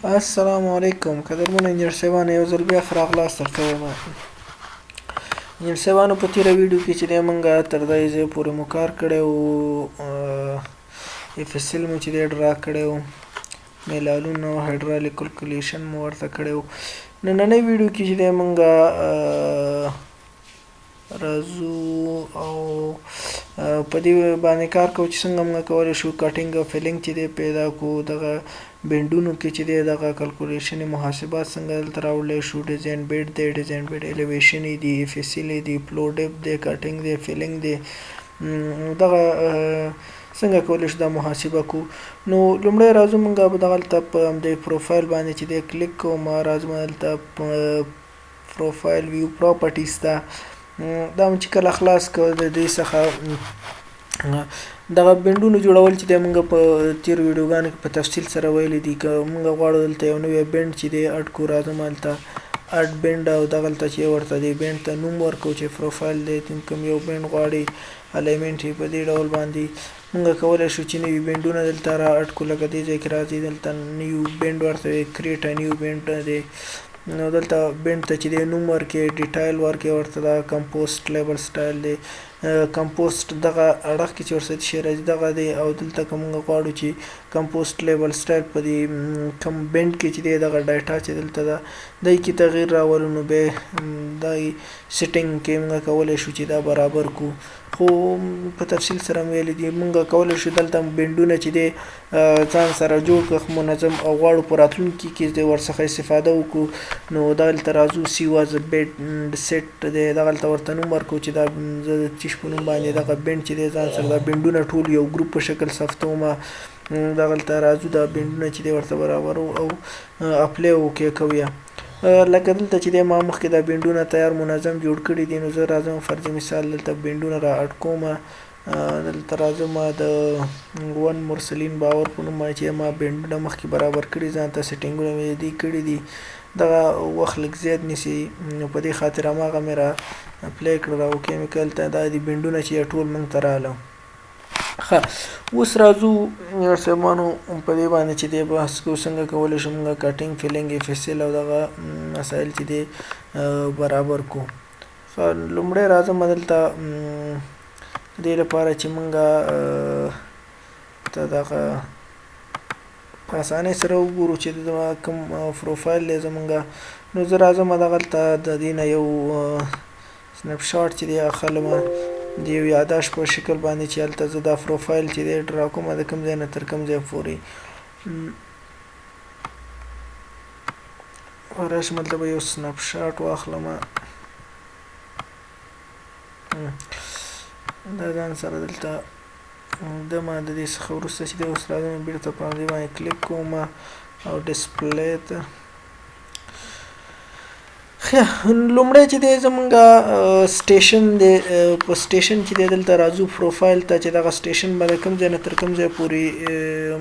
السلام علیکم قدرمنو انجنیر صاحبانو یو ځل بیا ښه راغلاست درته وایم انجنیر صاحبانو په تېره ویډیو کې چې دی موږ تر دې ځایه پورې مو کار کړی و اف اس ایل مو چې دی ډرا کړی و میلالون او هایدرالیک کلکولیشن مو ورته کړی و نننۍ ویډیو کې چې دی موږ راځو او په دې باندې کار کوو چې څنګه موږ کولی شو کټینګ او فیلینګ چې دی پیدا کړو دغه بینډونو کې چې دی دغه کلکولیشن محاسبات څنګه دلته راوړلی شو ډیزاین بیډ دی ډیزاین بیډ الیویشن دي اف اس ایل دی فلو ډیپ دی کټینګ دی فیلینګ دی دغه څنګه کولی شو دا محاسبه کو نو لومړی راځو موږ به دغلته په همدې پروفایل باندې چې دی کلیک کوو راځو دلته پروفایل ویو پراپرټیز ته دا مو چې کله خلاص کړو د دې څخه دغه بینډونو جوړول چې دی موږ په تېرو ویډیوګانو کې په تفصیل سره ویلي دي که موږ غواړو دلته یو نوی بینډ چې دی اډ کړو راځو هلته اډ بینډ او دغلته چې ورته دی بینډ ته نوم ورکړو چې پروفایل دی کوم یو بینډ غواړي الیمنټ یې په دې ډول باندې موږ کولی شو چې نوي بینډونه دلته را اډ کړو لکه دې ځای کې راځي دلته نیو بینډ ورته وایي کریټ ا نیو بینډ دی نو دلته بینډ ته چې دی نوم ورکړې ډیټایل ورکړې ورته دا کمپوسټ لیبل سټایل دی کمپوسټ دغه اړخ کې چې ورسره شی راځي دغه دی او دلته که موږ غواړو چې کمپوسټ لیبل سټایل په دې کم بینډ کې چې دی دغه ډاټا چې دلته ده دی کې تغییر راولو نو بیا دا سیټینګ کې موږ کولی شو چې دا برابر کړو خو په تفصیل سره ویلي دي موږ کولی شو دلته بینډونه چې دی ځان سره جوړ کړو منظم او غواړو په راتلونکي کې د ورڅخه استفاده وکړو نو دلته راځو سی واز بینډ سیټ دی دغلته ورته نوم ورکړو چې دا زه د تیش په نوم باندې دغه بینډ چې دی ځان سره دا بینډونه ټول یو ګروپ په شکل ثبتومه دغلته راځو دا بینډونه چې دی ورته برابرو او اپلای وکړو کوو لکه دلته چې دی ما مخکې دا بینډونه تیار منظم جوړ کړي دي نو زه راځم فرض مثال دلته بینډونه را اډ کوم دلته راځم د ون مرسلین باور په نوم باندې چې ما بینډونه مخکې برابر کړي ځان ته سیټینګونه مې دي کړي دي دغه وخت لږ زیات نیسي نو په دې خاطر هماغه مې را اپلای کړل او کیمیکل ته دا دي بینډونه چې ټول موږ ته راغله ښه اوس راځو صاحبانو په دې باندې چې دی بحث کوو څنګه کولی شو موږ کټینګ فیلینګ اف اس ایل او دغه مسایل چې دی برابر کړو ښه لومړی راځم دلته دې لپاره چې موږ ته دغه په اسانۍ سره وګورو چې کوم پروفایل دی زموږ نو زه راځم دغلته د دې نه یو سنپ شاټ چې دی اخلم د یو یاداشت په شکل باندې چې هلته زه دا پروفایل چې دی ډرا کوم د کوم ځای نه تر کوم ځای پورې راشم هلته به یو سنپ شاټ واخلم دا ځان سره دلته دمه د دې څخه وروسته چې دی اوس راځم بېرته په همدې باندې کلیک کوم او ډسپلی ته لومړی چې دی زمونږ سټیشن دی په سټیشن چې دی دلته راځو پروفایل ته چې دغه سټیشن به د کوم ځای نه تر کوم ځای پورې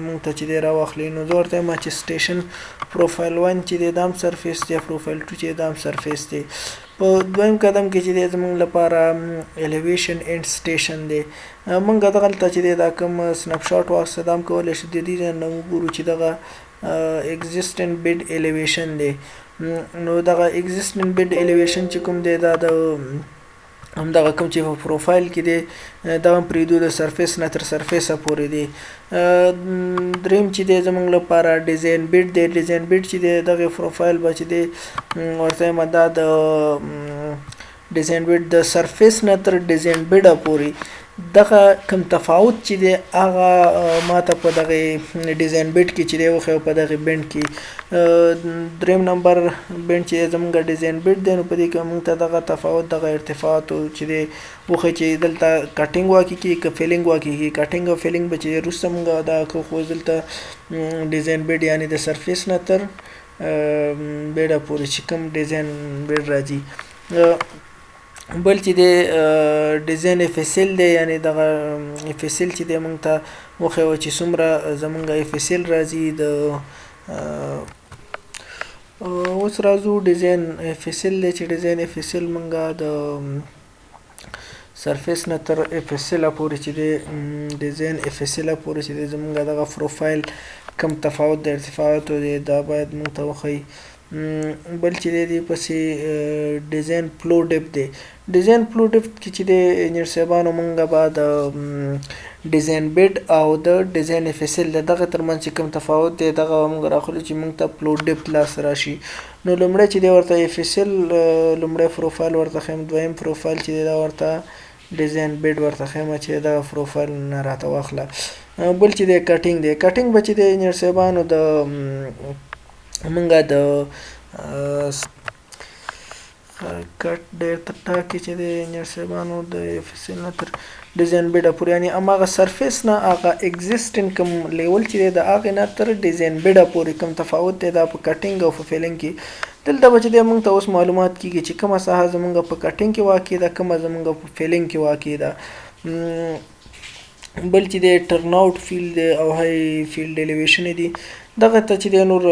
موږ ته چې دی راواخلي نو زه ورته وایم چې سټیشن پروفایل 1 چې دی دا هم سرفیس دی پروفایل 2 چې دا هم سرفیس دی په دویم قدم کې چې دی زموږ لپاره الیویشن اینډ سټیشن دی موږ دغلته چې دی دا کوم سنپ شاټ واخیسته دا هم کولی شو د دې ځای نه وګورو چې دغه ایگزسټنټ بیډ الیویشن دی نو دغه ایگزسټنټ بیډ الیویشن چې کوم دی دا د همدغه کوم چې په پروفایل کې دی دا هم پرېږدو د سرفیس نه تر سرفیسه پورې دی دریم چې دی زموږ لپاره ډیزاین بیډ دی ډیزاین بیډ چې دی دغه پروفایل به چې دی ورته وایم دا د ډیزاین بیډ د سرفیس نه تر ډیزاین بیډه پورې دغه کوم تفاوت چې دی هغه ماته په دغه ډیزاین بیډ کې چې دی وښیو په دغه بینډ کې دریم نمبر بینډ چې زموږ ډیزاین بیډ دی نو په دې کې موږ ته دغه تفاوت دغه ارتفاعات چې دی وښیي چې دلته کټینګ واقع کېږي که فیلینګ واقع کېږي کټینګ او فیلینګ به چې وروسته موږ دا کوو خو دلته ډیزاین بیډ یعنې د سرفیس نه تر بیډه پورې چې کوم ډیزاین بیډ راځي بل چې دی ډیزاین اف اس ایل دی یعنې دغه اف اس ایل چې دی موږ ته وښیوه چې څومره زموږ اف اس ایل راځي د اوس راځو ډیزاین اف اس ایل دی چې ډیزاین اف اس ایل موږ د سرفیس نه تر اف اس ایل پورې چې دی ډیزاین اف اس ایل پورې چې دی زموږ دغه پروفایل کم تفاوت د ارتفاعاتو دی دا باید موږ ته وښیي. بل چې دی پسې ډیزاین فلو ډیپ دی. ډیزاین فلو ډیپ کې چې دی انجینر صاحبانو موږ به د ډیزاین بیډ او د ډیزاین اف اس ال د دغه ترمنځ چې کوم تفاوت دی دغه موږ راخلو چې موږ ته فلو ډیپ لاس راشي. نو لومړی چې دی ورته اف اس ال لومړی پروفایل ورته ښیم، دویم پروفایل چې دی دا ورته ډیزاین بیډ ورته ښیم چې دغه پروفایل نه راته واخله. بل چې دی کټینګ دی. کټینګ به چې دی انجینر صاحبانو د موږ د کټ ډېر تر ټاکې چې دی انجینر صاحبانو د اف اس ال نه تر ډیزاین بیډه پورې، یعنې هماغه سرفیس نه هغه اګزسټنټ کوم لیول چې دی د هغې نه تر ډیزاین بیډه پورې کوم تفاوت دی دا په کټینګ او په فیلینګ کې. دلته به چې دی موږ ته اوس معلومات کېږي چې کومه ساحه زموږ په کټینګ کې واقع ده، کومه زموږ په فیلینګ کې واقع ده. بل چې دی ټرن آوټ فیلډ دی او های فیلډ الیویشن دي. دغه ته چې دی نور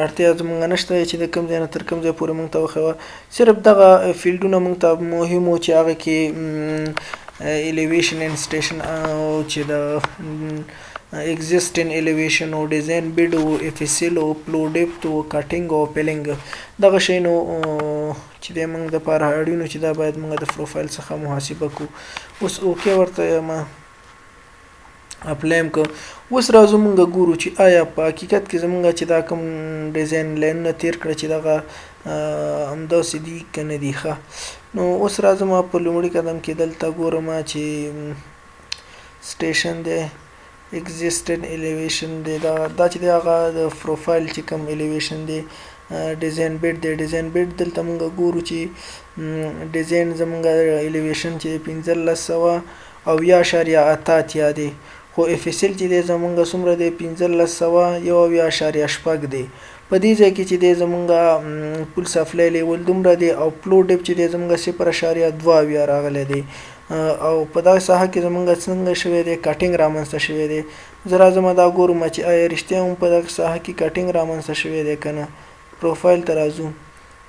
اړتیا زموږ نشته چې د کوم ځای نه تر کوم ځای پورې موږ ته وښیوه. صرف دغه فیلډونه موږ ته مهم وو چې هغه کې الیویشن اینډ سټیشن او چې د existing elevation او ډیزاین بیډ او اف اس ال او فلو ډیپت او کټینګ او پیلینګ دغه شی نو چې د موږ لپاره اړینو چې دا باید موږ د پروفایل څخه محاسبه کوو. اوس اوکې ورته ما اپلایم کو. اوس راځو موږ ګورو چې آیا په حقیقت کې زموږ چې دا کوم ډیزاین لاینونه تیر کړه چې دغه همداسې دي که نه دي. ښه نو اوس راځم په لومړي قدم کې دلته ګورم چې سټیشن دی، existing elevation دی، دا چې دی هغه د پروفایل چې کوم الیویشن دی، ډیزاین بیډ دی. ډیزاین بیډ دلته موږ ګورو چې ډیزاین زموږ الیویشن چې 1580.8 دی، خو اف اس ال چې دی زموږ څومره دی 1501.6 دی. په دې ځای کې چې دی زموږ پول سپلای لیول دومره دی او فلو ډیپ چې دی زموږ 0.2 راغلی دی او په دغه ساحه کې زموږ څنګه شوی دی کټینګ رامنځته شوی دی. زه راځم دا ګورم چې آیا رښتیا هم په دغه ساحه کې کټینګ رامنځته شوی دی که نه. پروفایل ته راځو.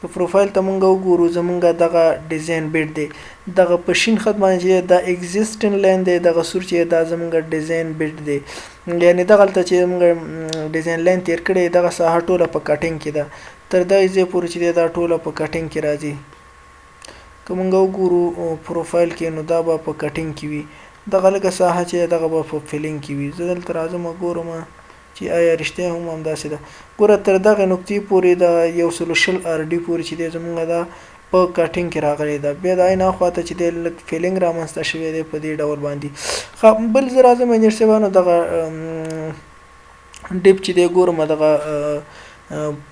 په پروفایل ته موږ وګورو زموږ دغه ډیزاین بیډ دی، دغه په شین خط باندې چې دا اګزسټنټ لاین دی، دغه سور چې دا زموږ ډیزاین بیډ دی، یعنې دغلته چې موږ ډیزاین لاین تیر کړی دغه ساحه ټوله په کټینګ کې ده، تر دغه ځای پورې چې دی دا ټوله په کټینګ کې راځي. که موږ وګورو پروفایل کې نو دا به په کټینګ کې وي، دغه لږه ساحه چې دغه به په فیلینګ کې وي. زه دلته راځم ګورم چې آیا رښتیا هم همداسې ده. ګوره تر دغه نقطې پورې د 120 آر ډي پورې چې دی زموږ دا په کټینګ کې راغلی ده، بیا د عین خواته چې دی لږ فیلینګ رامنځته شوی دی په دې ډول باندې. بل زه راځم انجینر صاحبانو دغه ډیپ چې دی ګورم دغه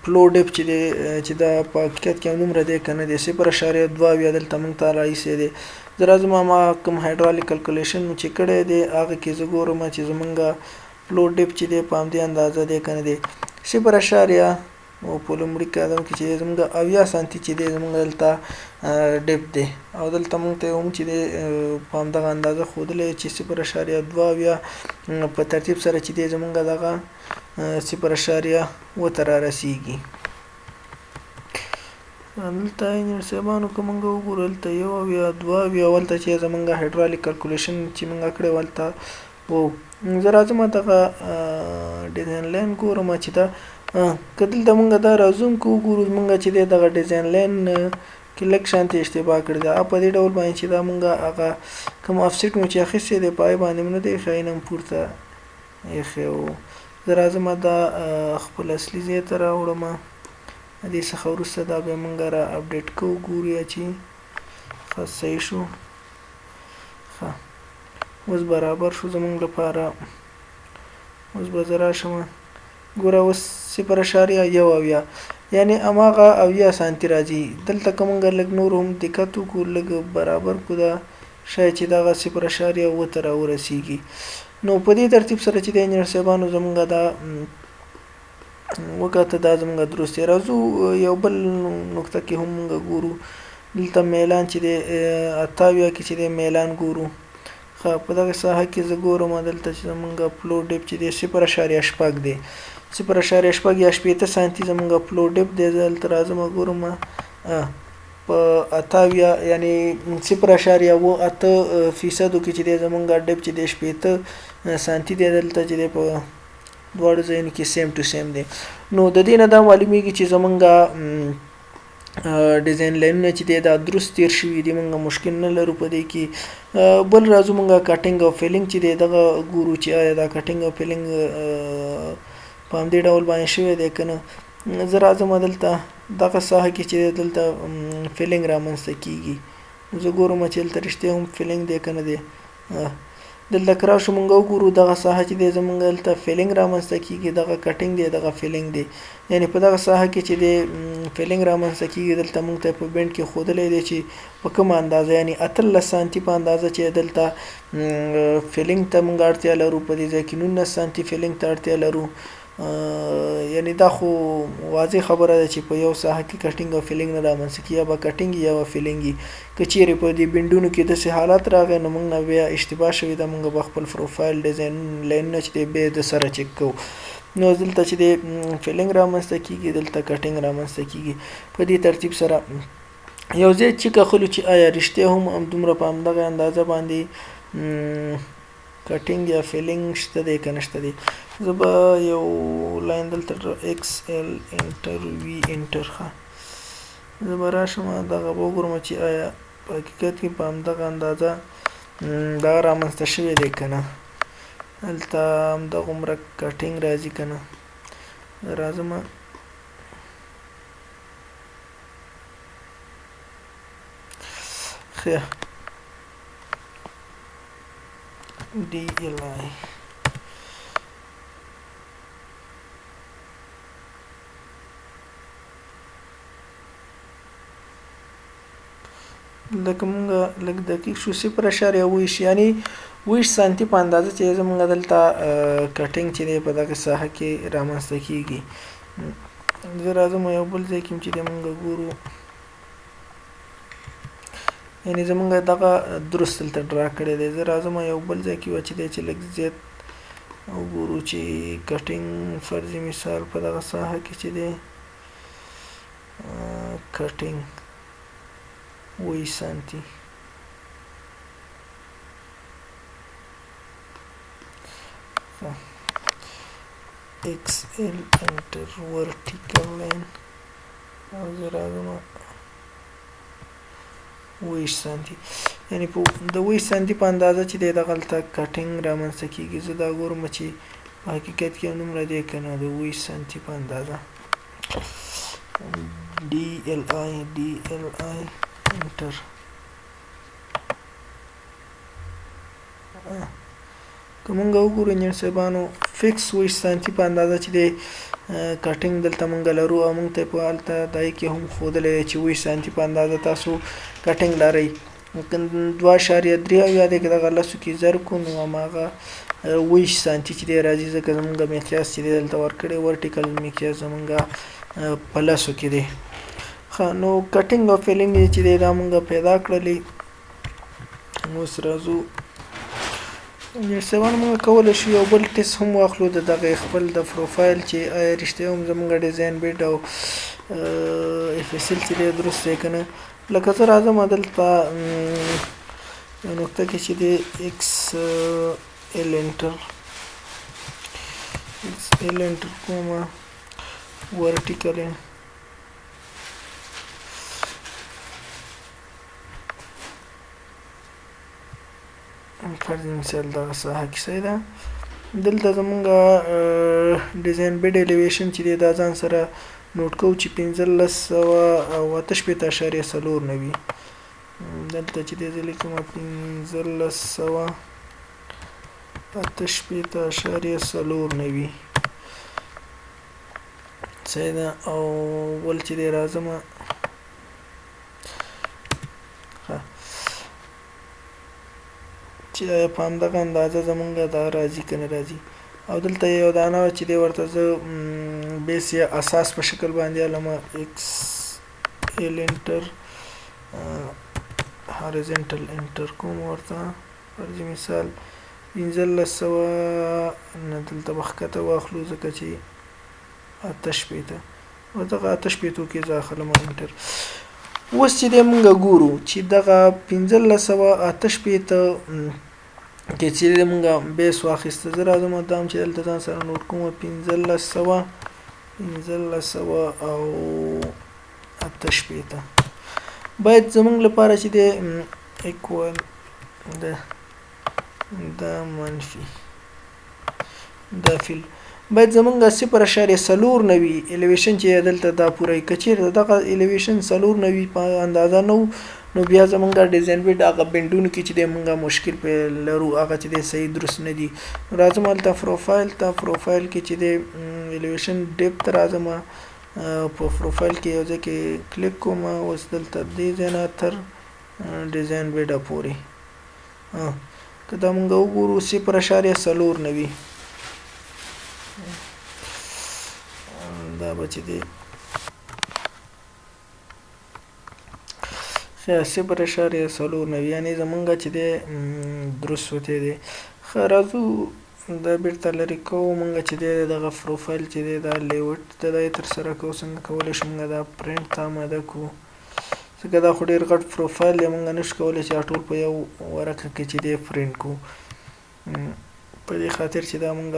فلو ډیپ چې دی چې دا په حقیقت کې دومره دی که نه دی 0.2 دلته موږ ته راایستی دی. زه راځم ما کوم هایډرالیک کلکولیشن چې کړی دی هغه کې زه ګورم چې زموږ فلو ډیپ چې دی په همدې اندازه دی که نه دی 0.0 او په لومړي قدم کې چې زموږ 80 سانتي چې دی زموږ دلته ډیپ دی او دلته موږ ته هم چې دی په همدغه اندازه ښودلی چې 0.2 په ترتیب سره چې دی زموږ دغه 0.7 ته رارسیږي. دلته انجینر صاحبانو که موږ وګورو دلته 1.2 ولته چې زموږ هایډرالیک کلکولیشن چې موږ کړی ولته و. زه راځم دغه ډیزاین لاین ګورم چې دا که دلته موږ دا راځو که وګورو موږ چې دی دغه ډیزاین لاین کې لږ شانتې اشتباه کړې ده په دې ډول باندې چې دا موږ هغه کوم افسیټ مو چې اخیستی دی په هغې باندې مو نه دی ایښی نه پورته ایښی و. زه راځم دا خپل اصلي ځای ته راوړم، دې څخه وروسته دا بیا موږ را اپډیټ کوو ګورو چې ښه صحیح شو. ښه اوس برابر شو زموږ لپاره. اوس به زه راشم ګوره اوس 0.1 یعنې هماغه 80 سانتي راځي. دلته که موږ لږ نور هم دقت وکړو لږ برابر کړو دا شاید چې دغه 0.7 ته راورسیږي. نو په دې ترتیب سره چې د انجینر صاحبانو زموږ دا وکاته دا زموږ درست دی. راځو یو بل نقطه کې هم موږ ګورو دلته میلان چې دی 28 کې چې دی میلان ګورو. په دغه ساحه کې زه ګورم دلته چې زموږ فلو ډیپ چې دی 0.8 دی 0.8 یا 80 سانتي زموږ فلو ډیپ دی. زه دلته راځم ګورم په 28 یعنې 0.8% کې چې دی زموږ ډیپ چې دی 80 سانتي دی. دلته چې دی په دواړو ځایونو کې سیم ټو سیم دی. نو د دې نه دا معلومیږي چې زمونږ ډیزاین لاینونه چې دی دا درست تیر شوي دي، موږ مشکل نه لرو په دې کې. بل راځو موږ کټینګ او فیلینګ چې دی دغه ګورو چې آیا دا کټینګ او فیلینګ په همدې ډول باندې شوی دی که نه. زه راځم دلته دغه ساحه کې چې دلته فیلینګ رامنځته کیږي، زه ګورم چې دلته رښتیا هم فیلینګ دی که نه دی. دلته که راشو موږ وګورو دغه ساحه چې دی زموږ دلته فیلینګ رامنځته کیږي، دغه کټینګ دی دغه فیلینګ دی. یعنې په دغه ساحه کې چې دی فیلینګ رامنځته کیږي دلته موږ ته په بینډ کې ښودلی دی چې په کومه اندازه، یعنې 18 سانتي په اندازه چې دلته فیلینګ ته موږ اړتیا لرو، په دې ځای کې 19 سانتي فیلینګ ته اړتیا لرو. یعنی دا خو واضح خبره ده چې په یو ساحه کې کټینګ او فیلینګ نه رامنځته کیږي، یا به کټینګ یا به فیلینګ. که چیرې په دې بینډونو کې داسې حالات راغی نو موږ نه بیا اشتباه شوې ده، موږ به خپل پروفایل ډیزاین لاینونه چې دی بیا د سره چک کوو. نو دلته چې دی فیلینګ رامنځته کیږي، دلته کټینګ رامنځته کیږي. په دې ترتیب سره یو ځای چک اخلو چې آیا رښتیا هم همدومره په همدغه اندازه باندې کټینګ یا فیلینګ شته دی که نشته دی. زه به یو لاین دلته ایکس ایل انټر وي انټر ښه، زه به راشم دغه به وګورم چې آیا په حقیقت کې په همدغه اندازه دغه رامنځته شوی دی که نه، هلته همدغومره کټینګ راځي که نه. زه راځم ښه DLI لکه مونږ لږ دقیق شو 0.20 یعنی 20 سانتي په اندازه چې زمونږ دلته کټینګ چې دی په دغه ساحه کې رامنځته کیږي. زه راځم یو بل ځای کې چې دی مونږ ګورو، یعنی زمونږ دغه درست دلته ډرا کړی دی. زه راځم یو بل ځای کې چې دی چې لږ زیات وګورو چې کټینګ فرضي مثال په دغه ساحه کې چې دی کټینګ 20 سانتي XL enter vertical line او زه راځم 20 سانتي، یعنی په د 20 سانتي په اندازه چې دی دغلته کټینګ رامنځته کیږي. زه دا ګورم چې په حقیقت کې همدومره دی که نه، د 20 سانتي په اندازه. DLI انټر که مونږ وګورو انجن صاحبانو فکس 20 سانتي په اندازه چې دی کټینګ دلته مونږ لرو، او مونږ ته په هلته دای کې هم ښودلی دی چې 20 سانتي په اندازه تاسو کټینګ لرئ. 2.3 یا دی که دغه لسو کې ضرب کړو نو هماغه 20 سانتي چې دی راځي، ځکه زمونږ مقیاس چې دی دلته ورکړی ورټیکل مقیاس زمونږ په لسو کې دی. نو کټینګ او فیلینګ چې دی دا مونږ پیدا کړلی. اوس راځو سوال مونږ کولی شو یو بل ټیسټ هم واخلو د دغه خپل د پروفایل چې آیا رښتیا هم زمونږ ډیزاین بیډ او FSL چې دی درست دی که نه. لکه زه راځم دلته یو نقطه کې چې دی XL انټر کومه ورټیکل فرض مثال دغه ساحه کې صحیح ده. دلته زمونږ ډیزاین بیډ الیویشن چې دی دا ځان سره نوټ کوو چې 1588.4 وي. دلته چې دی زه لیکم 1588.4 وي صحیح ده. او بل چې دی راځم چې په همدغه اندازه زمونږ دا راځي که نه راځي. او دلته یو دانه چې دی ورته زه بیس یا اساس په شکل باندې علمه XL انټر هاریزنټل انټر کوم ورته فرضي مثال 1500 نه دلته به ښکته واخلو ځکه چې 88 او دغه 88 کې زه اخلم انټر. اوس چې دی مونږ ګورو چې دغه 1588 کې چې موږ بیس واخیسته. زه راځم دا هم چې دلته ځان سره نوټ کوم 1500 او 8 باید زمونږ لپاره چې د ایکوال دا منفي دا فیل باید زمونږ 0.4 الیویشن چې دلته دا پوره که چیرته دغه الیویشن 4 په اندازه نو بیا زمونږ ډیزاین بیډ هغه بینډونو کې چې د مونږ مشکل په لرو هغه چې د صحیح درست نه دي. راځم هلته پروفایل کې چې د الیویشن ډیپت راځم په پروفایل کې یو ځای کې کلیک کوم اوس دلته دې ځای نه تر ډیزاین بیډه پورې که دا مونږ وګورو 0.4 دا به چې دی 0.4 یعنې زمونږ چې دی درست وتی دی. ښه راځو دا بیرته لرې کوو. مونږ چې دی دغه پروفایل چې دی دا لیوټ ته دا یې ترسره کوو. څنګه کولی شو مونږ دا پرنټ ته آماده کړو ځکه دا خو ډېر غټ پروفایل دی مونږ نشو کولی چې ټول په یو ورقه کې چې دی پرنټ کړو. په دې خاطر چې دا مونږ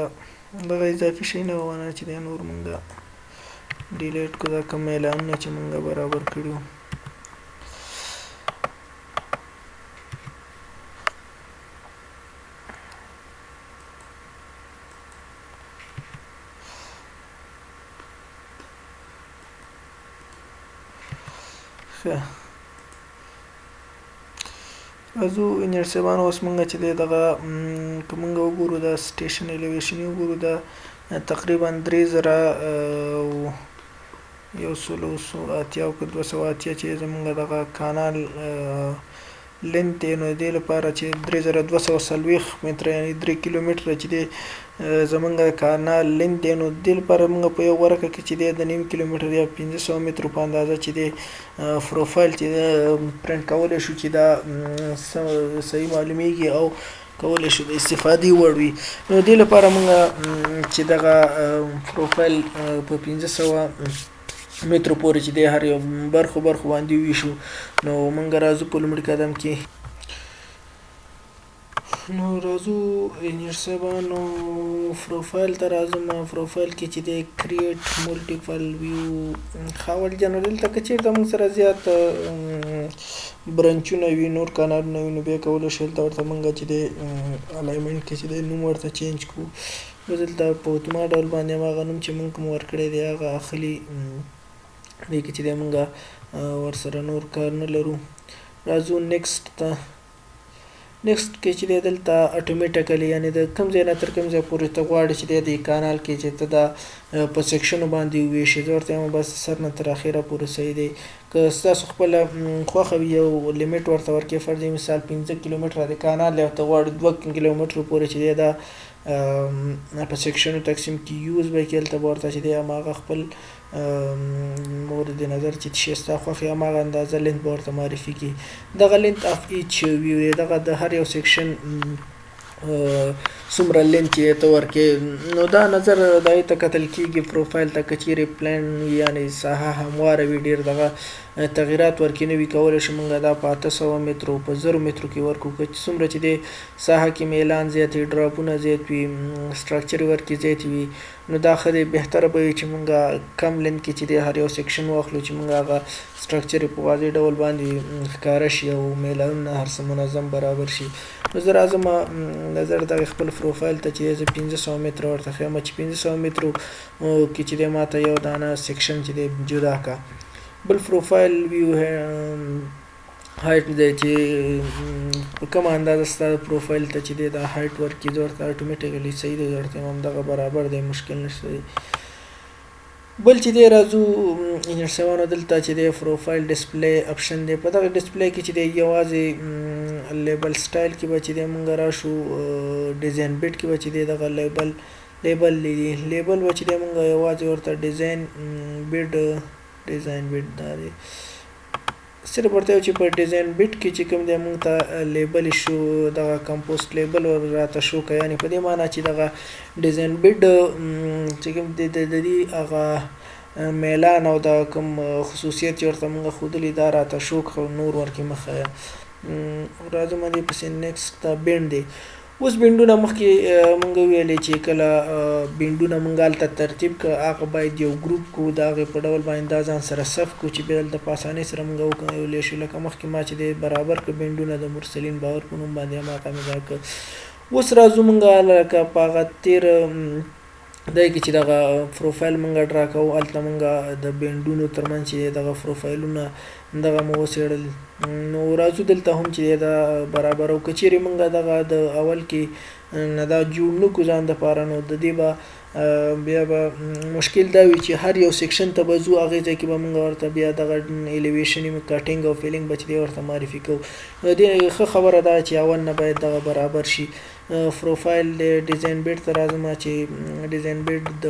دغه اضافي شی نه وانه چې دی نور مونږ ډیلیټ کړو دا کوم اعلانونه چې مونږ برابر کړي وو. راځو انجینر صاحبانو اوس مونږ چې دی دغه که مونږ وګورو دا سټیشن الیویشن وګورو دا تقریبا 3180 او که 280 چې زمونږ دغه کانال لینت دی نو دې لپاره چې 3240 متره یعنې 3 کیلومتره چې دی زمونږ کانال لینت دی نو دې لپاره مونږ په یو ورقه کې چې دی د 9 کیلومتر یا 500 مترو په اندازه چې دی پروفایل چې پرنټ کولی شو چې دا صحیح معلومیږي او کولی شو د استفادې وړ وي. نو دې لپاره مونږ چې دغه پروفایل په 500 مترو پورې چې دی هر یو برخو باندې ویشو. نو مونږ راځو په لومړي قدم کې نو راځو انجینر صاحبانو پروفایل ته راځم. پروفایل کې چې دی کریټ ملټیپل ویو خاول جنرال ته که چېرته موږ سره زیات برنچونه وي نور کانالونه وي نو بیا کولی شو دلته ورته موږ چې دی الایمنټ کې چې دی نوم ورته چینج کړو. نو دلته په اتوما ډول باندې هماغه نوم چې موږ کوم ورکړی دی هغه اخلي. دې کې چې دی موږ ورسره نور کار نه لرو. راځو نیکسټ ته. نیکسټ کې چې دی دلته اټومیټیکلی یعنې د کوم ځای نه تر کوم ځای پورې ته غواړې چې دی د کانال کې چې ته دا په سیکشنو باندې وویشې. زه ورته وایم بس سر نه تر اخره پورې صحیح دی. که ستاسو خپله خوښه وي یو لیمیټ ورته ورکړې فرض مثال 15 کیلومتره د کانال دی او ته غواړې 2 کیلومترو پورې چې دی دا په سیکشنو تقسیم کیږي به کې هلته به ورته چې دی هماغه خپل مورد نظر چې شی ستا خوښ وي هماغه اندازه لینت به ورته معرفي کړي. دغه لینت اف ایچ ویو دی دغه د هر یو سیکشن څومره لینت چې ته ورکړې نو دا نظر دغې ته کتل کېږي. پروفایل ته که چیرې پلان یعنې ساحه همواره وي ډېر دغه تغیرات ورکې نه وي کولی شو موږ دا په 800 مترو په 1000 مترو کې ورکړو. که څومره چې دی ساحه کې میلان زیات وي ډراپونه زیات وي سټرکچر ورکې زیاتې وي نو دا ښه دی. بهتره به وي چې موږ کم لینت کې چې دی هر یو سیکشن واخلو چې موږ هغه سټرکچر په واضح ډول باندې ښکاره شي او میلانونه هر څه منظم برابر شي. نو زه راځم نظر دغه خپل پروفایل ته چې زه 500 متره ورته ښیم چې 500 مترو کې چې دی ماته یو دانه سیکشن چې دی جدا کا. بل پروفایل ویو هایټ دی چې په کومه اندازه ستا پروفایل ته چې دی دا هایټ ورکړي زه ورته اټومیټیکلی صحیح دی زه ورته یم همدغه برابر دی مشکل نشته دی. بل چې دی راځو انجینر صاحبانو دلته چې دی پروفایل ډسپلی اپشن دی. په دغه ډسپلی کې چې دی یوازې لیبل سټایل کې به چې دی موږ راشو ډیزاین بیډ کې به چې دی دغه لیبل دی لیبل به چې دی موږ یوازې ورته ډیزاین بیډ دا دی صرف ورته یو چې په ډیزاین بیډ کې چې کوم دی موږ ته لیبل شو دغه کمپوسټ لیبل راته شو که یعنې په دې معنا چې دغه ډیزاین بیډ چې کوم دی د دې هغه میلان او د کوم خصوصیت چې ورته موږ ښودلي دا راته شو که نور ورکې مه ښیه. راځم دې پسې نیکسټ ته بینډ دی. اوس بینډونه مخکې مونږ ویلې چې کله بینډونه مونږ هلته ترتیب کړه هغه باید یو ګروپ کړو د هغې په ډول باندې دا ځان سره صف کړو چې بیا دلته په اسانۍ سره مونږ وکولی شو لکه مخکې ما چې دی برابر کړه بینډونه د مرسلین باور په نوم باندې هماغه مې دا کړ. اوس راځو مونږ لکه په هغه تېر دی کې چې دغه پروفایل مونږ ډرا کوو هلته مونږ د بینډونو ترمنځ چې دغه پروفایلونه دغه مو وڅېړل. نو راځو دلته هم چې دا برابرو که چیرې مونږ دغه د اول کې نه دا جوړ نه کړو ځان دپاره نو د دې به بیا به مشکل دا وي چې هر یو سیکشن ته به ځو هغې ځای کې به مونږ ورته بیا دغه ایلیویشن کټینګ او فیلینګ به چې دی ورته معرفي کوو. دې ښه خبره ده چې اول نه باید دغه برابر شي. پروفایل د ډیزاین بیډ ته راځم چې ډیزاین بیډ د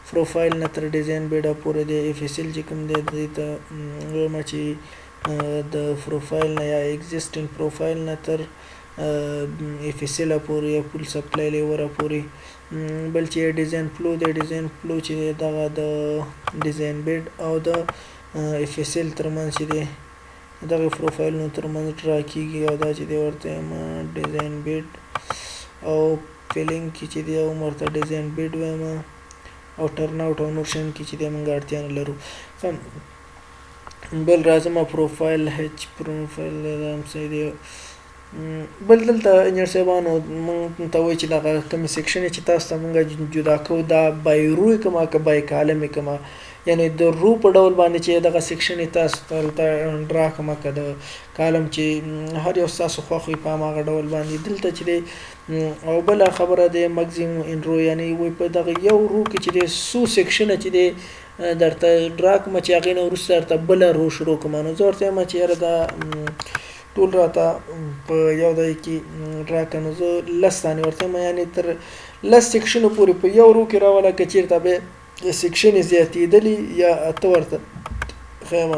پروفایل نه تر ډیزاین بیډه پورې د اف اس ال چې کوم دی دې ته وایم چې د پروفایل نه یا ایگزیسټینګ پروفایل نه تر اف اس ال پورې یا فول سپلای لیوره پورې. بل چې ډیزاین فلو دی ډیزاین فلو چې دغه د ډیزاین بیډ او د اف اس ال ترمنځ چې دی دغه پروفایلونو ترمنځ ډرا کیږي او دا چې دی ورته ډیزاین بیډ او فیلینګ کې چې دی ورته ډیزاین بیډ وایم او ټرن اوټ او نور شیان کې چې دی موږ اړتیا نه لرو. بل راځم پروفایل هچ پروفایل صحیح دی. بل دلته انجینر صاحبانو مونږ ته وایي چې دغه کومې سیکشن چې تاسو ته مونږ جدا کوو دا بای رو یې کومه که بای کالم یې کومه یعنې د رو په ډول باندې چې دغه سیکشن یې تاسو ته ډرا کومه که د کالم چې هر یو ستاسو خوښ وي په هماغه ډول باندې دلته چې دی. او بله خبره د مګزیمم ان رو یعنې وایي په دغه یو رو کې چې دی څو سیکشنه چې دی درته ډرا کومه چې هغې نه وروسته درته بله رو شروع کومه نو زه ورته وایم چې یاره دا ټول راته په یو ځای کې ډرا کړه نو زه 10 ثانیې ورته وایم یعنې تر 10 سیکشنو پورې په یو رو کې راوله که چېرته بیا سیکشن یې زیاتېدلي یا ته ورته ښیم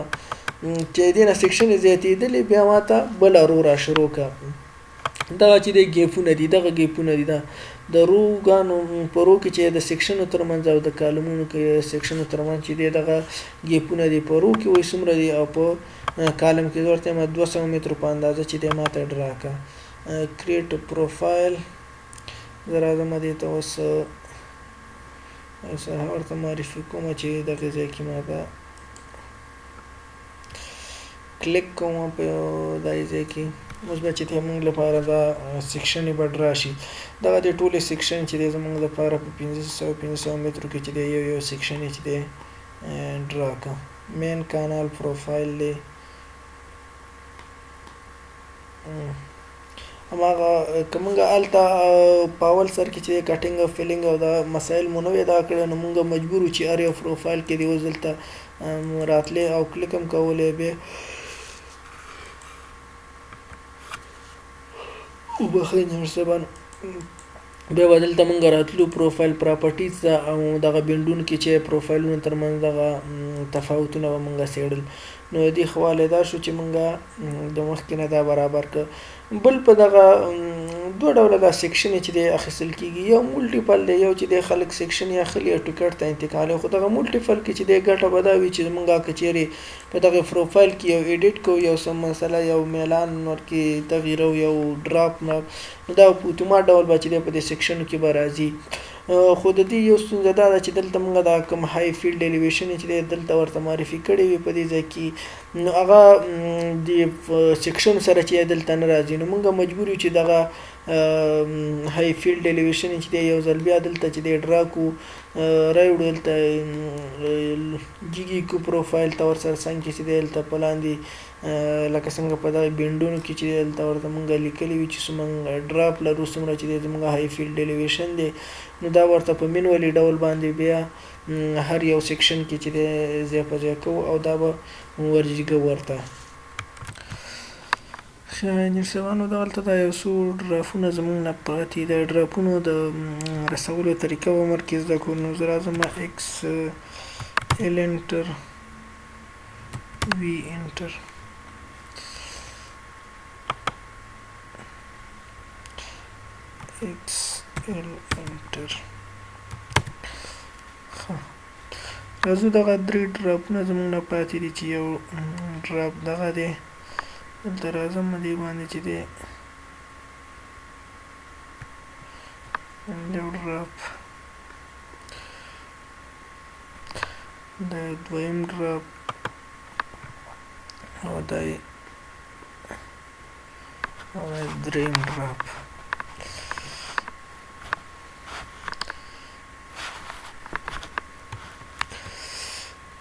چې دې نه سیکشن یې زیاتېدلي بیا ماته بله رو را شروع کړه. دغه چې دی ګیپونه دي دغه ګیپونه دي دا د روګانو په رو کې چې د سیکشنو ترمنځ او د کالمونو کې سیکشنو ترمنځ چې دی دغه ګیپونه دي په رو کې وایي څومره دي او په کالم کې ورته ما 200 مترو په اندازه چې دی ماته ډرا کړه. کریټ پروفایل زه راځم دې ته اوس ورته معرفي کوم چې دغه ځای کې ماته کلیک کوم په دغه ځای کې اوس به چې دی موږ لپاره دا سیکشن یې به ډرا شي. دغه د ټولې سیکشن چې دی زموږ لپاره په 500 مترو کې چې دی یو سیکشن یې چې دی ډرا کړه. مین کانال پروفایل دی هماغه که موږ هلته په اول سر کې چې کټینګ او فیلینګ او دا مسایل مو نه وي ادا کړی نو موږ مجبور وو چې هر یو پروفایل کې دی اوس دلته راتلی او کلیک هم کولی بیا وبخښئ انجینر صاحبانو بیا به دلته موږ راتلو پروفایل پراپرټیز ته او دغه بینډونو کې چې پروفایلونو ترمنځ دغه تفاوتونه به موږ څېړل نو دې خواله دا شو چې موږ د مخکې نه دا برابر کړ. بل په دغه دوه ډوله دا سیکشن چې دی اخیستل کېږي یو مولټیپل دی یو چې دی خلک سیکشن یا اخلي یا ټکټ ته انتقالوي خو دغه مولټیپل کې چې دی ګټه به دا وي چې موږ که چیرې په دغه پروفایل کې یو ایډیټ کوو یو څه مسله یو میلان ورکې تغییر او یو ډراپ نو دا په اتومات ډول به چې دی په دې سیکشنو کې به راځي. خو د دې یو ستونزه دا ده چې دلته موږ دا کوم های فیلډ الیویشن چې دی دلته ورته معرفي کړی وي په دې ځای کې نو هغه د سیکشن سره چې دلته نه راځي نو موږ مجبور یو چې دغه های فیلډ الیویشن چې دی یو ځل بیا دلته چې دی ډرا کړو راوړو دلته جیګي کو پروفایل ته ورسره څنګه چې دی دلته په لاندې لکه څنګه په دغه بینډونو کې چې دلته ورته موږ لیکلي وي چې څومره ډراپ لرو څومره چې دی زموږ های فیلډ الیویشن دی نو دا ورته په مینولي ډول باندې بیا هر یو سیکشن کې چې دی ځای په ځای کوو او دا به ورجیږه ورته. انجینر صاحبانو دغلته دا یو څو ډرافونه زموږ نه پاتې د ډرافونو د رسولو طریقه به مرکز زده کړو نو زه راځم ایکس ال انټر وی انټر ایکس ال انټر راځو دغه درې ډرافونه زموږ نه پاتې دي چې یو ډراف دغه دی دلته راځم دې باندې چې دی یو ډراپ دا دویم ډراپ او دا دریم ډراپ.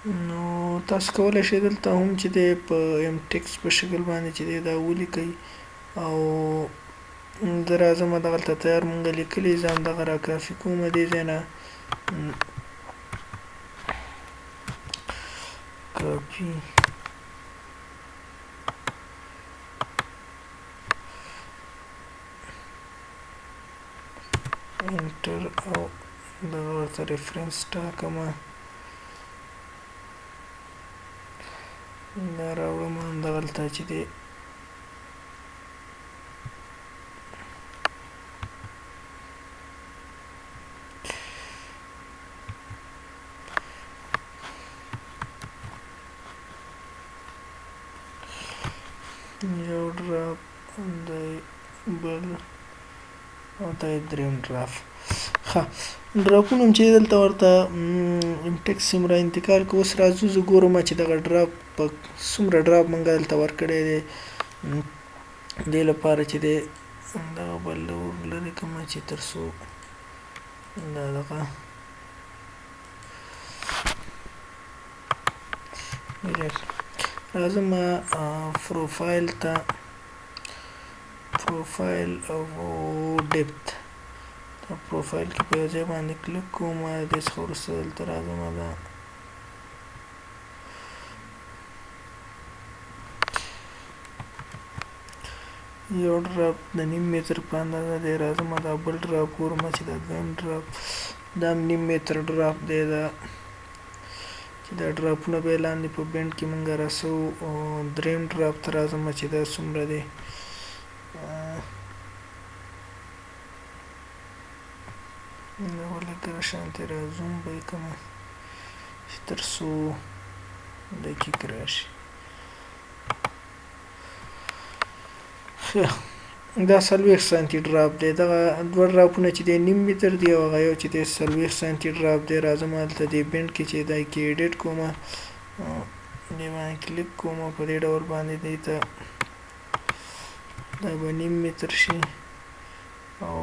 نو تاسو کولی شئ دلته هم چې دی په ام ټیکس په شکل باندې چې دی دا ولیکئ او زه راځم دغلته تیار مونږ لیکلي زه همدغه را کافي کوم دې ځای نه کاپي انټر او دغه ورته ریفرنس ټاکمه دا راوړم همدغلته چې دی یو ډراپ دی بل او دا دریم ډراپ. ښه ډراپونه هم چې دلته ورته ام ټیکس څومره انتقال کوو. اوس راځو زه ګورم چې دغه ډراپ په څومره ډراپ مونږ دلته ورکړی دی دې لپاره چې دی دغه بل لرې کړمه چې تر څو دا دغه راځم پروفایل ته پروفایل او ډیپت پروفایل کې په یو ځای باندې کلیک کوم دې څخه وروسته دلته راځم دا یو ډراپ د نیم متر په اندازه دی راځم دا بل ډراپ ګورم چې دا دویم ډراپ دا هم نیم متر ډراپ دی دا چې دا ډراپونه به لاندې په بینډ کې مونږ راسو دریم ډراپ ته راځم چې دا څومره دی دا ولکه شانتې را زوم به یې کړم چې تر څو دقیق راشي. دا 40 سانتي ډراپ دی دغه دوه ډراپونه چې دی نیم متر دی او هغه یو چې دی 40 سانتي ډراپ دی راځم هلته دې بینډ کې چې دا کې ایډیټ کوم دې باندې کلیک کوم په دې ډول باندې دی ته دا به نیم متر شي او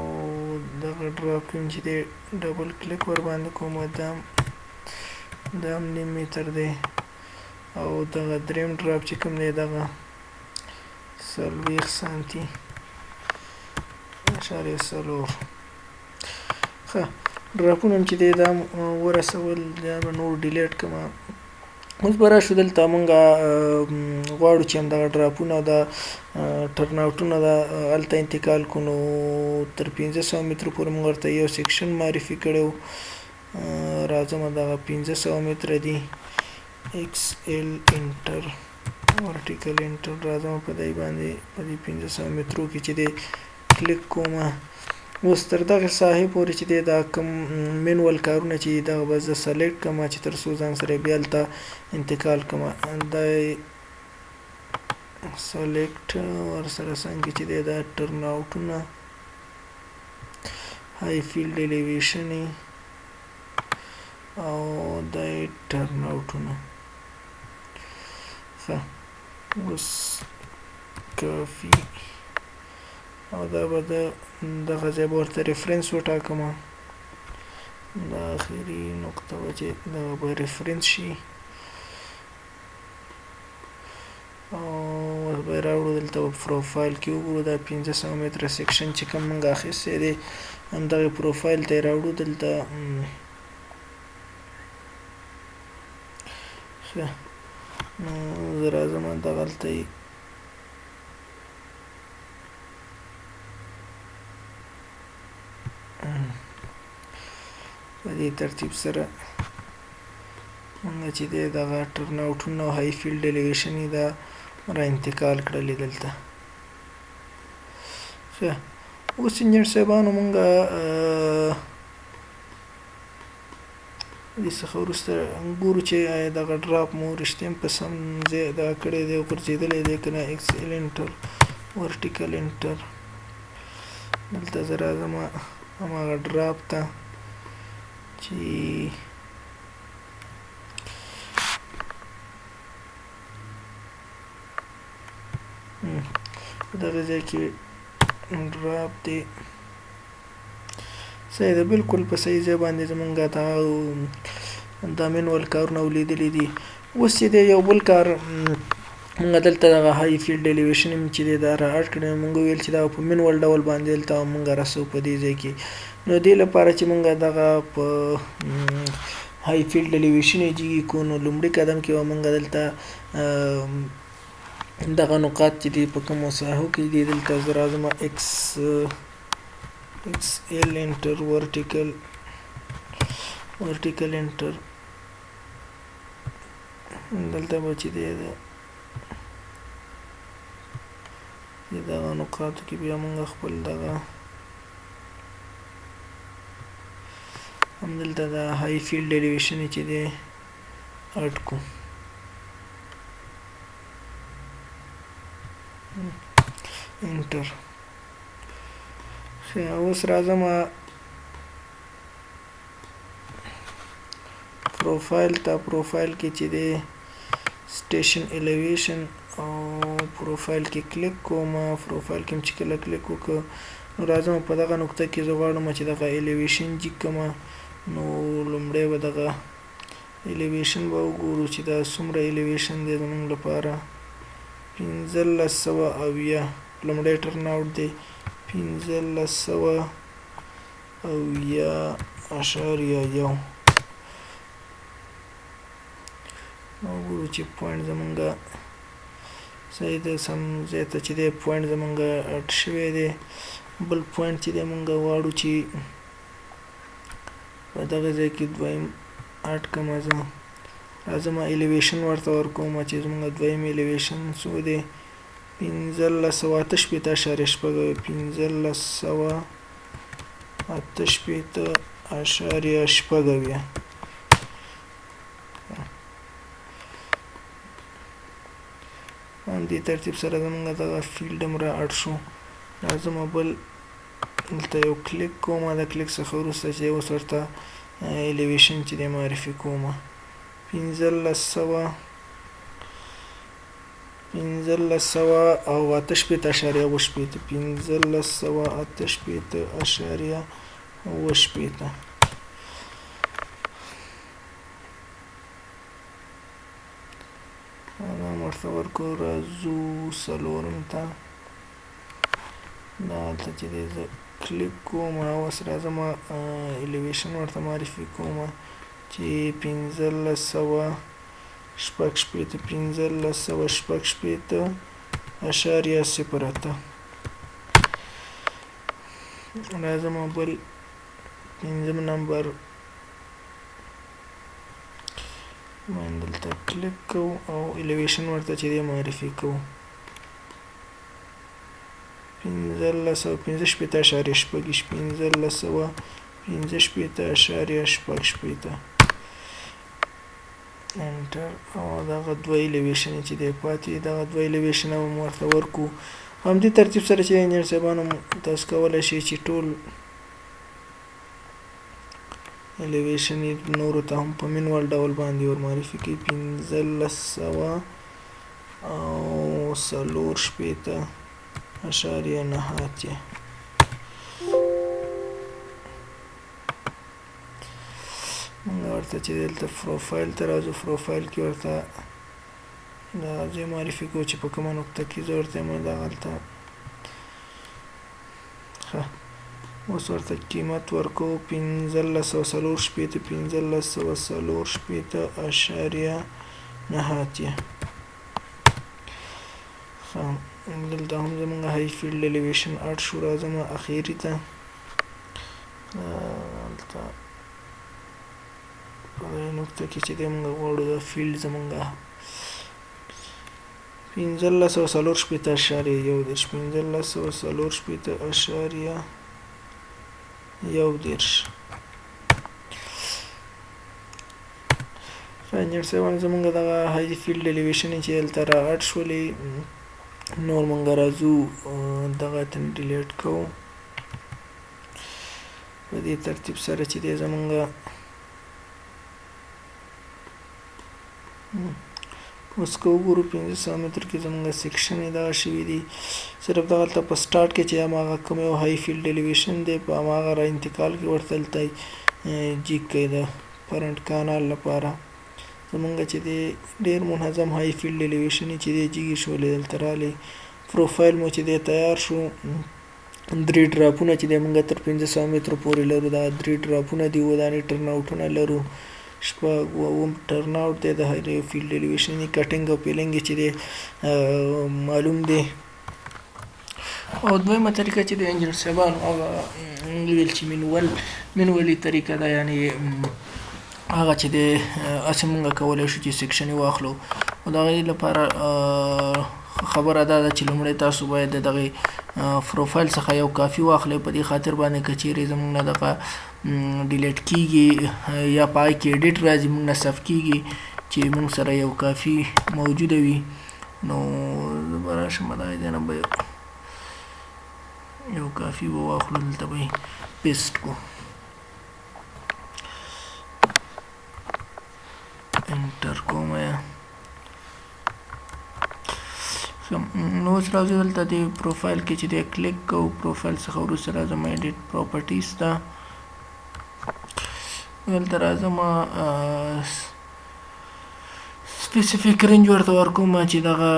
دغه ډراپ کوم چې دی ډبل کلیک ور باندې کوم دا هم نیم متر دی او دغه دریم ډراپ چې کوم دی دغه 40 سانتي اشاریه 4. ښه ډراپونه هم چې دی دا ورسول دا به نور ډیلیټ کړم. اوس به راشو دلته مونږ غواړو چې همدغه ډراپونه او دا ټرن آوټونه دا هلته انتقال کړو نو تر 500 مترو پورې مونږ ورته یو سیکشن معرفي کړی و راځم دغه 500 متره دي ایکس ایل انټر ورټیکل انټر راځم په دې باندې په دې 500 مترو کې چې دی کلیک کوم. اوس تر دغه ساحې پورې چې دی دا کوم مینوال کارونه چې دغه به زه سلیکټ کړم چې تر څو ځان سره بیا هلته انتقال کړم دا سلیکټ ورسره څنګه چې دی دا ټرن آوټونه های فیلډ الیویشن او دا ټرن آوټونه. ښه اوس کافي او دا به دغه ځای به ورته ریفرنس وټاکم دا اخري نقطه به چې دغه به ریفرنس شي او به راوړو دلته په پروفایل کې وګورو دا 500 متره سیکشن چې کوم موږ اخیستی دی همدغه پروفایل ته یې راوړو دلته. ښه نو زه راځم دغلته یې په دې ترتیب سره مونږ چې دی دغه ټرن آوټونه او های فیلډ الیویشن یې دا را انتقال کړلې دلته. ښه اوس انجینر صاحبانو مونږ دې څخه وروسته ګورو چې آیا دغه ډراپ مو رښتیا په سم ځای دغه کړی دی غورځېدلی دی که نه. ایکس ایل انټر ورټیکل انټر دلته زه راځم هماغه ډراپ ته چې په دغه ځای کې ډراپ دی. صحیح ده، بالکل په صحیح ځای باندې زمونږ دا مینوال کارونه ولیدلي دي. اوس چې دی یو بل کار موږ دلته دغه های فیلډ الیویشن چې دی دا را اډ کړی، موږ ویل چې دا په مینوال ډول باندې دلته موږ رسو په دې ځای کې. نو دې لپاره چې موږ دغه په های فیلډ الیویشن یې کو، نو لومړي قدم کې به موږ دلته دغه نقاط چې دي په کومو ساحو کې دي دلته زه راځم ایکس ایل انټر ورټیکل انټر دلته به چې دی دغه نقاطو کې بیا موږ خپل دغه همدلته د های فیلډ الیویشن چې دی اډ کو. انټر. اوس راځم پروفایل ته. پروفایل کې چې دی سټیشن الیویشن او پروفایل کې کلیک کوم. پروفایل کې چې کله کلیک وکړ نو راځم په دغه نقطه کې زه غواړم چې دغه الیویشن جیک کوم. نو لومړی به دغه الیویشن به وګورو چې دا څومره الیویشن دی زموږ لپاره. 1570 لومړی ټرن آوټ دی 1570.1 وګورو چې پوینټ زمونږ صحیح ده، سم ځای ته چې دی پوینټ زمونږ اډ شوی دی. بل پوینټ چې دی مونږ غواړو چې په دغه ځای کې دویم اډ کړم. زه راځم الیویشن ورته ورکوم چې زمونږ دویم الیویشن څو دی 1568.6 دې ترتیب سره زمونږ دغه فیلډ هم را اډ شو. راځم بل دلته یو کلیک کوم. د کلیک څخه وروسته چې اوس ورته الیویشن چې دی معرفي کوم 1568.8 ورته ورکو. راځو څلورم ته دلته چې دی زه کلیک کوم. اوس راځم الیویشن ورته معرفي کوم چې 1568.08 راځم بل پنځم نمبر باندې دلته کلیک کوو او الیویشن ورته چې دی معرفي کوو 1568.8 انټر. او دغه دوه الیویشن چې دی پاتې دغه دوه الیویشن هم ورته ورکو. همدې ترتیب سره چې انجینر صاحبانو تاسو کولی شئ چې ټول الیویشن یې نورو ته هم په مینوال ډول باندې ور معرفي کړئ 1540.9 موږ ورته چې دلته پروفایل ته راځو. پروفایل کې ورته دا ځای معرفي کوو چې په کومه نقطه کې زه ورته یم دغلته. ښه اوس ورته قیمت ورکوو 1540.1540.9. ښه دلته هم زمونږ های فیلډ الیویشن اډ شو. راځم اخیري ته دلته په دې نقطه کې چې دی مونږ غواړو دا فیلډ زمونږ 1540.1540.1 انجینر صاحبان زمونږ دغه های فیلډ الیویشن چې دلته را اډ شولې نور مونږ راځو دغه ته ډیلیټ کوو. په دې ترتیب سره چې دی زمونږ اوس که وګورو 500 متر کې زمونږ سیکشن یې دغه شوي دي صرف دغلته په سټارټ کې چې هماغه کوم یو های فیلډ الیویشن دی په هماغه را انتقال کې ورته دلته جیګ کوي د فرنټ کانال لپاره زمونږ چې دی ډېر منظم های فیلډ الیویشن یې چې دی جیګې شولې دلته راغلی پروفایل مو چې دی تیار شو 3 ډراپونه چې دی مونږ تر 500 مترو پورې لرو دا 3 ډراپونه دي ودانې ټرن اوټونه لرو شپږ اووم ټرن اوټ دی د های فیلډ الیویشن یې کټینګ او پیلنګ چې دی معلوم دی او دویمه طریقه چې د انجنیر صاحبانو هغه ویل چې منولي طریقه ده یعنې هغه چې دی هسې مونږ کولی شو چې سیکشن یې واخلو او د هغې لپاره خبره دا ده چې لومړی تاسو باید د دغې پروفایل څخه یو کافي واخلئ په دې خاطر باندې که چیرې زموږ نه دغه ډیلیټ کیږي یا په هغې کې ایډیټ راځي موږ نه صف کیږي چې موږ سره یو کافي موجوده وي نو زه به راشم د هغې ځای نه به یو کافي به واخلو دلته به یې پیسټ کړو انټر کوم یا نو اوس راځو دلته د پروفایل کې چې دی کلیک کوو پروفایل څخه وروسته راځم ایډیټ پراپرټیز ته دلته راځم سپیسیفیک رینج ورته ورکوم چې دغه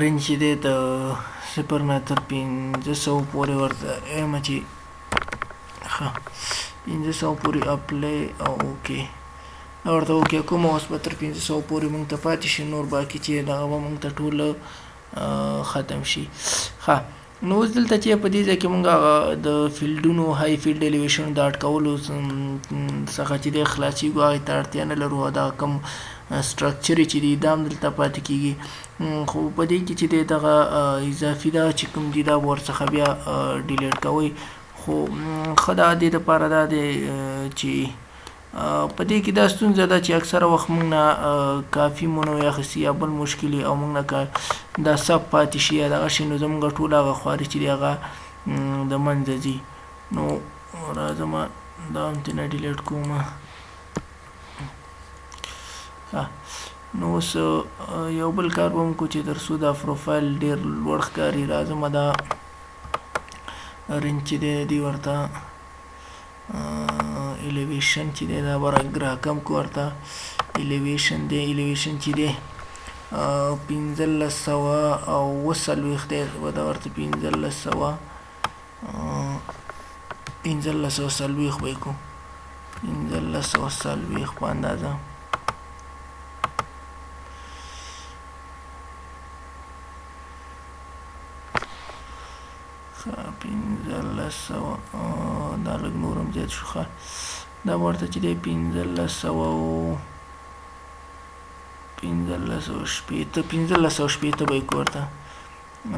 رینج چې دی د 0 نه تر 500 پورې ورته ایم چې ښه 500 پورې اپلای او اوکې ورته اوکې کوم اوس به تر 500 پورې مونږ ته پاتې شي نور باقي چې دغه به مونږ ته ټول ختم شي ښه نو اوس دلته چې په دې ځای کې مونږ د فیلډونو های فیلډ الیویشن د اټکولو څخه چې دی خلاصېږو هغې ته اړتیا نه لرو او دغه کوم سټرکچر چې دی دا هم دلته پاتې کېږي خو په دې کې چې دی دغه اضافي دا چې کوم دي دا به ورڅخه بیا ډیلیټ کوئ خو ښه د دې دپاره دا دی چې په دې کې دا ستونزه ده چې اکثره وخت موږ نه کافي مونو اخیستي یا بل مشکل او موږ نه دا سب پاتې شي یا دغه شي نو زموږ ټول هغه خواري چې دی هغه د منځه ځي نو راځم دا هم ترېنه ډیلیټ کوم نو اوس یو بل کار به هم کوو چې تر څو دا پروفایل ډېر لوړ ښکاري راځم دا رینج چې دی دی ورته الیویشن چې دی دا به راکم کو ورته الیویشن دی الیویشن چې دی 1540 دی به دا ورته 1540 به یې کړو 1540 په اندازه دا لږ نور هم زیات شو ښه دا به ورته چې دی 1560 به یې کړو ورته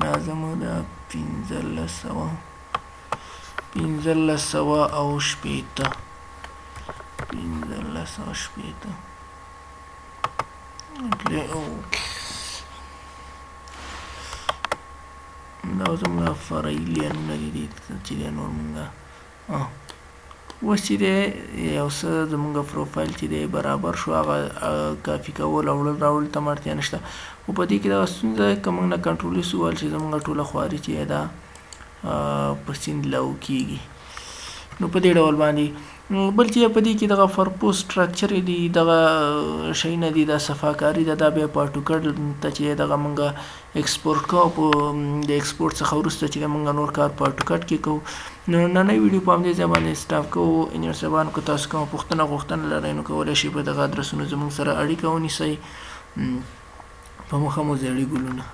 راځم دا 1560 دا زموږ فرعي لینونه دي چې دی نور مونږ اوس چې دی یو څه زموږ پروفایل چې دی برابر شو هغه کافي کول او وړل راوړل ته هم اړتیا نشته خو په دې کې دغه ستونزه ده که موږ نه کنټرولي سو ویل چې زموږ ټوله خواري چې دا په سیند لاو کېږي نو په دې ډول باندې بل چې په دې کې دغه پرپوز سټرکچر دي دغه شی نه دي دا صفاکاري ده دا بیا په اټوکډ ته چې دغه مونږ ایکسپورټ کوو په د ایکسپورټ څخه وروسته چې مونږ نور کار په اټوکډ کې کوو نو نننۍ ویډیو په همدې ځای باندې سټاپ کوو انجینر صاحبانو که تاسو کومه پوښتنه غوښتنه لرئ نو کولی شئ په دغه ادرسونو زموږ سره اړیکه ونیسئ په مخه مو زیړي ګلونه